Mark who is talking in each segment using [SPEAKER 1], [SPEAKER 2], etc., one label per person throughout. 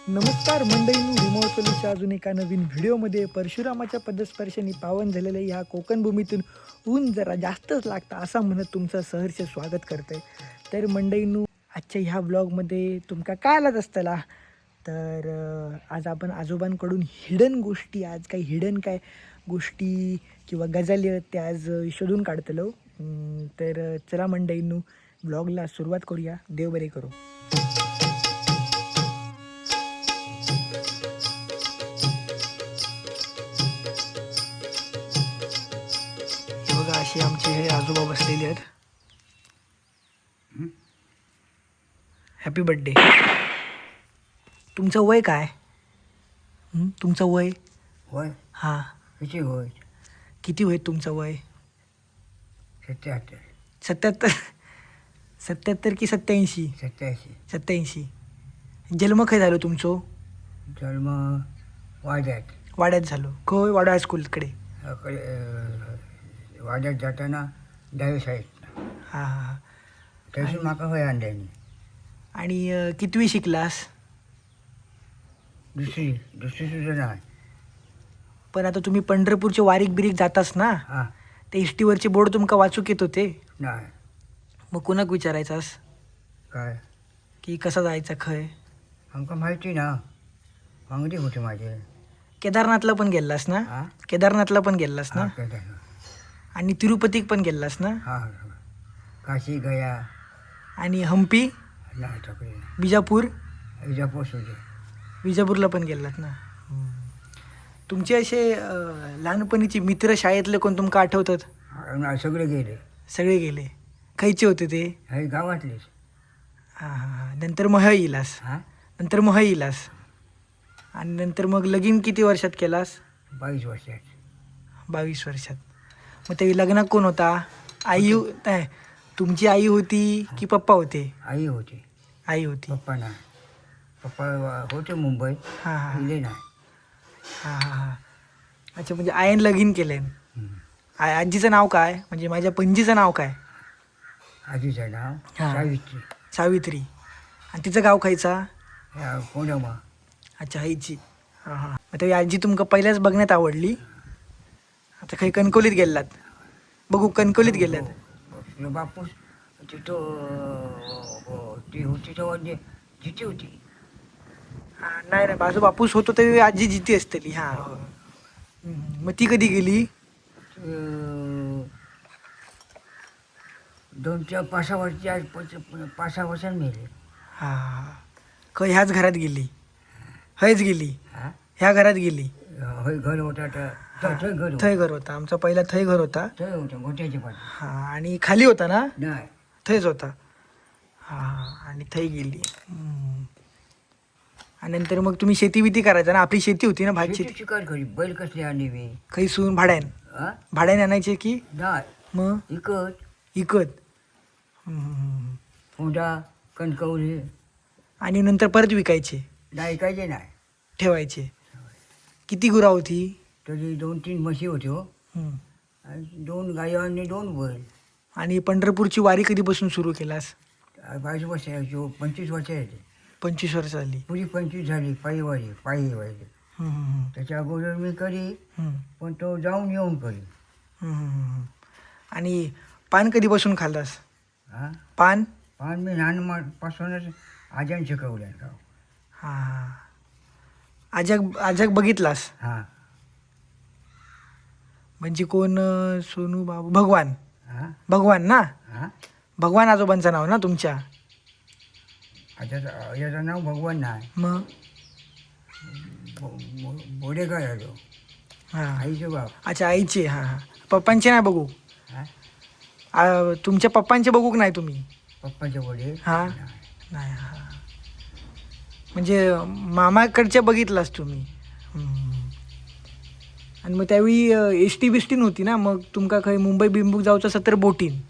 [SPEAKER 1] नमस्कार मंडळींनो, हिमवसोलीच्या अजून एका नवीन व्हिडिओमध्ये परशुरामाच्या पदस्पर्शाने पावन झालेल्या ह्या कोकण भूमीतून ऊन जरा जास्तच लागतं असं म्हणत तुमचं सहर्ष स्वागत करतं आहे. तर मंडळींनो, आजच्या ह्या ब्लॉगमध्ये तुमका काय आलाच असताला तर आज आपण आजोबांकडून हिडन गोष्टी, आज काही हिडन काय गोष्टी किंवा गजाली आहेत त्या आज शोधून काढतलो. तर चला मंडळींनो, ब्लॉगला सुरुवात करूया. देव बरे करू. बघा, असे आमचे हे आजोबा बसलेले आहेत. Happy birthday. तुमचं वय काय? तुमचं वय?
[SPEAKER 2] होय
[SPEAKER 1] हां,
[SPEAKER 2] किती होय?
[SPEAKER 1] किती होय तुमचं वय?
[SPEAKER 2] 77
[SPEAKER 1] 77. 77 की 87?
[SPEAKER 2] 87.
[SPEAKER 1] 87. जन्म खय झालो तुमचो?
[SPEAKER 2] जन्म वाड्यात.
[SPEAKER 1] वाड्यात झालो. खय? वाडा हायस्कूलकडे.
[SPEAKER 2] वाड्यात जाताना डाव्या साईडला
[SPEAKER 1] हां हां.
[SPEAKER 2] थंयसून म्हाका खंय आणल्यानी.
[SPEAKER 1] आणि कितवी शिकलास?
[SPEAKER 2] दुसरी सुद्धा नाही.
[SPEAKER 1] पण आता तुम्ही पंढरपूरचे वारीक बिरीक जातास ना,
[SPEAKER 2] हां
[SPEAKER 1] ते इष्टीवरचे बोर्ड तुमका वाचूक येत होते.
[SPEAKER 2] नाही.
[SPEAKER 1] मग कुणाक विचारायचास
[SPEAKER 2] काय
[SPEAKER 1] की कसा जायचा खय?
[SPEAKER 2] आमका माहिती ना, वांगडी होते माझे.
[SPEAKER 1] केदारनाथला पण गेलास ना?
[SPEAKER 2] हां
[SPEAKER 1] केदारनाथला पण गेलास ना?
[SPEAKER 2] हां केदारनाथ.
[SPEAKER 1] आणि तिरुपतीक पण गेलास ना?
[SPEAKER 2] हां काशी गया
[SPEAKER 1] आणि हम्पी,
[SPEAKER 2] नाही तकडे नाही.
[SPEAKER 1] बिजापूर,
[SPEAKER 2] विजापूर सुद्धा.
[SPEAKER 1] विजापूरला पण गेलात ना? तुमचे असे लहानपणीचे मित्र शाळेतले कोण तुमका आठवतात?
[SPEAKER 2] सगळे गेले.
[SPEAKER 1] सगळे गेले. खयचे होते ते?
[SPEAKER 2] हे गावातलेच.
[SPEAKER 1] हां हां हां. नंतर मह इलास.
[SPEAKER 2] हां
[SPEAKER 1] नंतर मह इलास. आणि नंतर मग लगीन किती वर्षात केलास?
[SPEAKER 2] 22 वर्षात.
[SPEAKER 1] 22 वर्षात. मग ते लग्नात कोण होता? आई नाही, तुमची आई होती की पप्पा होते?
[SPEAKER 2] आई होती.
[SPEAKER 1] आई होती.
[SPEAKER 2] पप्पा नाही. पप्पा होते मुंबईत.
[SPEAKER 1] हां हां
[SPEAKER 2] गेले नाही.
[SPEAKER 1] हां हां हां. अच्छा, म्हणजे आईन लगीन केलं. आजीचं नाव काय? म्हणजे माझ्या पणजीचं नाव काय?
[SPEAKER 2] आजीचं नाव
[SPEAKER 1] हां.
[SPEAKER 2] सावित्री.
[SPEAKER 1] सावित्री. आणि तिचं गाव खायचा?
[SPEAKER 2] कोंडमा.
[SPEAKER 1] अच्छा, आईची. हां हां. मग तरी आजी तुमका पहिल्याच बघण्यात आवडली. आता काही कणकोलीत गेलात. बघू, कणकोलीत गेल्यात.
[SPEAKER 2] तुला बापूस तिथं ती होती तेव्हा जिती होती.
[SPEAKER 1] हां, नाही नाही, माझं बापूस होतो तरी आजी जिती असतली. हां. मग ती कधी गेली?
[SPEAKER 2] 2-4-5 वर्षी आज 5-6 वर्षांनी मेले.
[SPEAKER 1] हां. ह्याच घरात गेली? हयच गेली?
[SPEAKER 2] हां
[SPEAKER 1] ह्या घरात गेली?
[SPEAKER 2] होय घर होता तर थंय घर होतं.
[SPEAKER 1] थंय घर होता. आमचा पहिला थंय घर होता.
[SPEAKER 2] थंय होतं गोट्याच्या पाठी.
[SPEAKER 1] हां. आणि खाली होता ना?
[SPEAKER 2] नाही
[SPEAKER 1] थंयच होता. हां. आणि थंय गेली. आणि नंतर मग तुम्ही शेती बिती करायचा ना? आपली शेती होती ना, भात शेती.
[SPEAKER 2] शेती शिकार करी. बैल कसले आणले मी.
[SPEAKER 1] खैसून भाड्यान?
[SPEAKER 2] हां
[SPEAKER 1] भाड्याने आणायचे की
[SPEAKER 2] नाही
[SPEAKER 1] मग
[SPEAKER 2] इकत.
[SPEAKER 1] इकत?
[SPEAKER 2] हुंडा कणकवली
[SPEAKER 1] आणि नंतर परत विकायचे?
[SPEAKER 2] नाही ऐकायचे नाही.
[SPEAKER 1] ठेवायचे? किती गुरा होती?
[SPEAKER 2] तरी 2-3 म्हशी होती हो.
[SPEAKER 1] हम्म.
[SPEAKER 2] आणि 2 गाया आणि 2 बैल.
[SPEAKER 1] आणि पंढरपूरची वारी कधीपासून सुरू केलास?
[SPEAKER 2] 22 वर्ष 25 वर्ष झाली.
[SPEAKER 1] 25 वर्ष झाली.
[SPEAKER 2] पुढी 25 झाली पायी वारी. त्याच्या अगोदर मी करी, पण तो जाऊन येऊन करी.
[SPEAKER 1] आणि पान कधीपासून खाल्लास?
[SPEAKER 2] हां
[SPEAKER 1] पान?
[SPEAKER 2] पान मी लहानपासूनच आज्यान शिकवलं गाव.
[SPEAKER 1] हां. आजक आजक बघितलास?
[SPEAKER 2] हां
[SPEAKER 1] म्हणजे कोण? सोनू बाबू भगवान?
[SPEAKER 2] हां
[SPEAKER 1] भगवान ना?
[SPEAKER 2] हां
[SPEAKER 1] भगवान आजोबांचं नाव ना तुमच्या?
[SPEAKER 2] याचं नाव भगवान नाही.
[SPEAKER 1] मग?
[SPEAKER 2] बोडेकर आलो.
[SPEAKER 1] हां.
[SPEAKER 2] आईचं बाप.
[SPEAKER 1] अच्छा, आईचे. हां हां. पप्पांचे नाही बघू?
[SPEAKER 2] हां
[SPEAKER 1] तुमच्या पप्पांचे बघूक नाही तुम्ही?
[SPEAKER 2] पप्पाचे वडील
[SPEAKER 1] हां. नाही. हां. म्हणजे मामाकडच्या बघितलास तुम्ही? आणि मग त्यावेळी एस टी बिस्टी नव्हती ना, मग तुमका काही मुंबई बिंबूक जाऊचं असं तर बोटीन?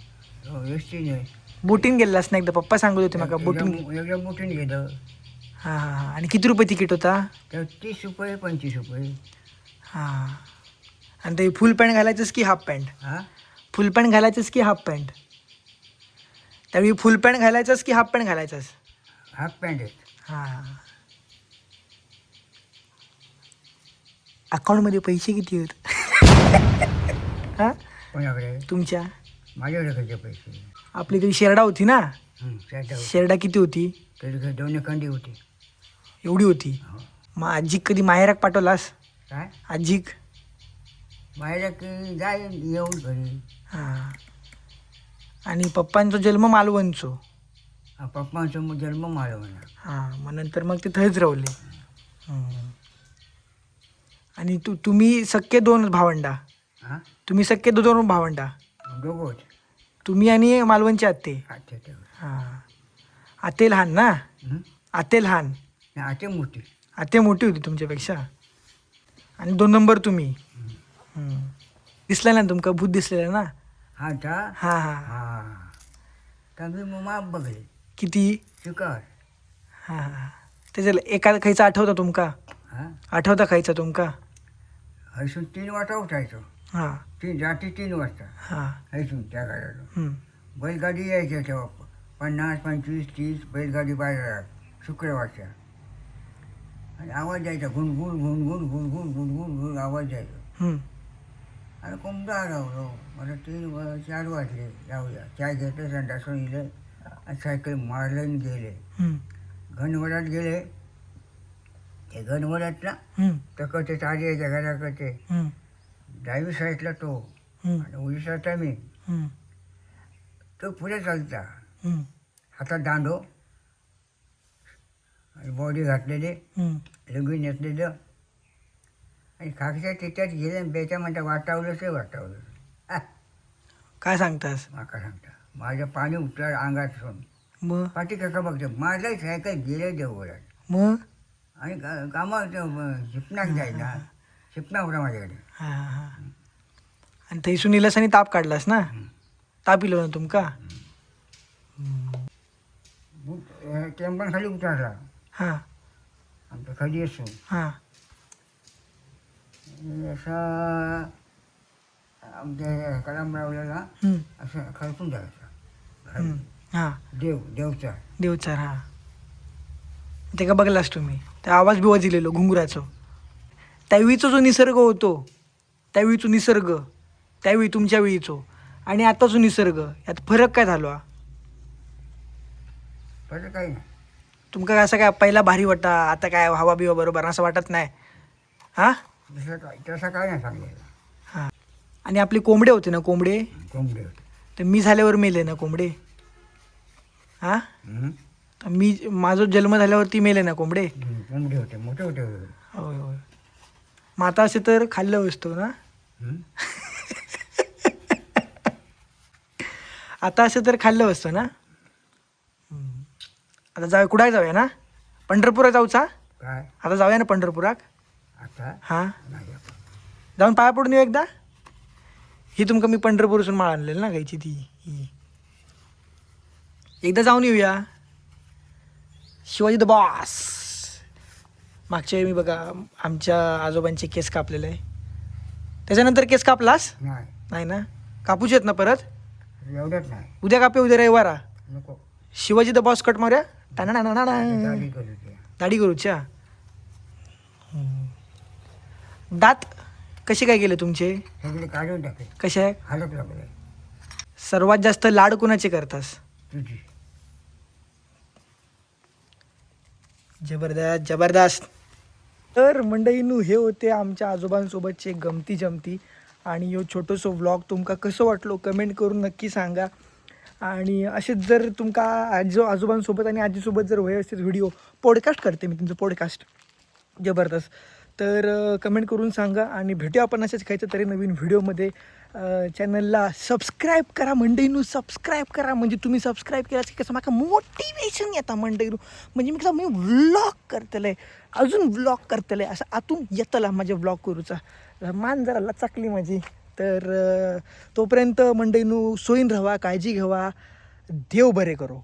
[SPEAKER 2] एसटी नाही.
[SPEAKER 1] बोटीन गेलास ना एकदा? पप्पा सांगत होते मला बोटीन.
[SPEAKER 2] एकदा बोटीन गेलं.
[SPEAKER 1] हां हां हां. आणि किती रुपये तिकीट होता?
[SPEAKER 2] तर 30 रुपये 25 रुपये.
[SPEAKER 1] हां. आणि ते फुल पॅन्ट घालायचंस की हाफ पॅन्ट?
[SPEAKER 2] हां
[SPEAKER 1] फुल पॅन्ट घालायचंस की हाफ पॅन्ट? त्यावेळी फुल पॅन्ट घालायचंस की हाफ पॅन्ट घालायचंस?
[SPEAKER 2] हाफ पॅन्ट आहेत.
[SPEAKER 1] हां. अकाउंटमध्ये पैसे किती आहेत? हां
[SPEAKER 2] कोणाकडे?
[SPEAKER 1] तुमच्या
[SPEAKER 2] माझ्याकडे कसे पैसे?
[SPEAKER 1] आपली काही शेरडा होती ना,
[SPEAKER 2] त्याच्या
[SPEAKER 1] शेरडा किती होती?
[SPEAKER 2] त्याच्या दोन्ही खंडी होती.
[SPEAKER 1] एवढी होती.
[SPEAKER 2] हो.
[SPEAKER 1] मग आजी कधी माहेराक पाठवलास?
[SPEAKER 2] काय
[SPEAKER 1] आजीक?
[SPEAKER 2] माझ्या की जाईल येऊन घरी.
[SPEAKER 1] हां. आणि पप्पांचा जन्म मालवणचो.
[SPEAKER 2] पप्पांचा मग जन्म माळ म्हणा.
[SPEAKER 1] हां, मग नंतर मग ते थंयच रावले. आणि तुम्ही सख्खे 2 भावंडा?
[SPEAKER 2] हां
[SPEAKER 1] तुम्ही सख्खे 2 भावंडा?
[SPEAKER 2] दोघोच.
[SPEAKER 1] तुम्ही आणि मालवणचे आत्ते?
[SPEAKER 2] अच्छा तेवढं.
[SPEAKER 1] हां. आते लहान ना? आते लहान?
[SPEAKER 2] नाही आते मोठी.
[SPEAKER 1] आते मोठी होती तुमच्यापेक्षा. आणि 2 नंबर तुम्ही. दिसलं ना तुमका? भूत दिसलेलं ना?
[SPEAKER 2] हा का?
[SPEAKER 1] हां हां.
[SPEAKER 2] हां तर मी मग माप बघले
[SPEAKER 1] किती?
[SPEAKER 2] शिकार.
[SPEAKER 1] हां हां. त्याच्याला एखादा खायचा आठवता तुमका?
[SPEAKER 2] हां
[SPEAKER 1] आठवता खायचा तुमका?
[SPEAKER 2] हैसून 3 वाजता उठायचो.
[SPEAKER 1] हां
[SPEAKER 2] रात्री 3 वाजता
[SPEAKER 1] हां.
[SPEAKER 2] हैसून त्या गाड्याला बैलगाडी यायच्या तेव्हा 50, 25, 30 बैलगाडी बाहेर शुक्रवारच्या. आणि आवाज यायचा गुणगुण गुणगुण गुणगुण गुणगुण गुण आवाज यायचा. आणि कोणता राहलो मला 4 वाजले जाऊया. चाय घेतलं संडासून इले आणि सायकल मारलं गेले. घनवडात गेले. ते घनवडातला तकडचे ताज्याच्या घराकडचे डावी साईडला तो आणि उडी साईडला मी. तो पुढे चालता हातात दांडो आणि बॉडी घातलेली लुंगी नेसलेलं आणि खाकच्या त्याच्यात गेले बेच्या म्हणता वाटावलं ते वाटावलं.
[SPEAKER 1] काय सांगतास?
[SPEAKER 2] माका सांगता माझं पाणी उठलं अंगातून.
[SPEAKER 1] मग
[SPEAKER 2] पाठी काका बघते माझं सायकल गेले देवघरात.
[SPEAKER 1] मग
[SPEAKER 2] आणि कामात शिपणाक जायला शिपणा होता माझ्याकडे.
[SPEAKER 1] हां हां. आणि थंयसून इलास आणि ताप काढलास ना? ताप इलो ना तुमका?
[SPEAKER 2] टेम्पन खाली उतरला
[SPEAKER 1] हां
[SPEAKER 2] आमच्या खाली असो
[SPEAKER 1] हां
[SPEAKER 2] असा आमच्या कलाम लावलेला असं खरपून जायचा.
[SPEAKER 1] हां.
[SPEAKER 2] देवचा
[SPEAKER 1] देवचार. हां. ते का बघलास तुम्ही? त्या आवाज बिवाज दिलेलो घुंगुराचं. त्यावेळीचा जो निसर्ग होतो, त्यावेळीचो निसर्ग, त्यावेळी तुमच्या वेळीचो आणि आताचो निसर्ग यात फरक काय झालो?
[SPEAKER 2] तसं काही नाही.
[SPEAKER 1] तुमका असं काय पहिला भारी वाटा, आता काय हवा बिवा बरोबर असं वाटत नाही? हां
[SPEAKER 2] तसं काय नाही सांगलेलं.
[SPEAKER 1] हां. आणि आपले कोंबडे होते ना, कोंबडे
[SPEAKER 2] कोंबडे होते.
[SPEAKER 1] तर मी झाल्यावर मेले ना कोंबडे? हां. तर माझा जन्म झाल्यावरती मेले ना कोंबडे?
[SPEAKER 2] कोंबडे होते मोठे होते.
[SPEAKER 1] होय होय. मग आता असे तर खाल्लं असतो ना? आता असं तर खाल्लं असतं ना? आता जाऊया कुठे जाऊया ना? पंढरपुरात जाऊचा?
[SPEAKER 2] काय
[SPEAKER 1] आता जाऊया ना पंढरपुरात?
[SPEAKER 2] आता
[SPEAKER 1] हां.
[SPEAKER 2] नाही आपण.
[SPEAKER 1] जाऊन पाया पडून येऊ एकदा. ही तुमका मी पंढरपूरसून माळ आणलेली ना गायची ती ही. एकदा जाऊन येऊया. Shivaji the boss. मागच्या वेळी मी बघा आमच्या आजोबांचे केस कापलेले आहे. त्याच्यानंतर केस कापलास?
[SPEAKER 2] नाही
[SPEAKER 1] नाही ना? कापूचे आहेत ना परत?
[SPEAKER 2] एवढंच नाही.
[SPEAKER 1] उद्या कापे, उद्या रविवारा.
[SPEAKER 2] नको
[SPEAKER 1] शिवाजी द बॉस कट मारूया. टाणा
[SPEAKER 2] गाडी करू ते.
[SPEAKER 1] दाढी करूच्या. दात कसे काय गेले तुमचे?
[SPEAKER 2] सगळे काढून टाके.
[SPEAKER 1] कसे आहे?
[SPEAKER 2] हालत लागले.
[SPEAKER 1] सर्वात जास्त लाड कोणाचे करतास?
[SPEAKER 2] तुझी
[SPEAKER 1] जबरदस्त जबरदस्त. तर मंडळींनो हे होते आमच्या आजोबांसोबतचे गमती जमती. आणि ह्यो छोटोसो व्लॉग तुमका कसं वाटलो कमेंट करून नक्की सांगा. आणि असेच जर तुमका आजोबांसोबत आणि आजीसोबत जर व्यवस्थित व्हिडिओ पॉडकास्ट करते मी तुमचं पॉडकास्ट जबरदस्त, तर कमेंट करून सांगा. आणि भेटूया आपण असेच खायचं तरी नवीन व्हिडिओमध्ये. चॅनलला सबस्क्राईब करा मंडळींनो, सबस्क्राईब करा. म्हणजे तुम्ही सबस्क्राईब केलाच की कसं मला मोटिवेशन येतं मंडळींनो. म्हणजे मी कसं मी व्लॉग करतलं आहे, अजून व्लॉग करतलं आहे, असं आतून येतला माझ्या व्लॉग करूचा मान जरा लचकली माझी. तर तोपर्यंत मंडळींनो सोयीन राहा, काळजी घ्यावा, देव बरे करो.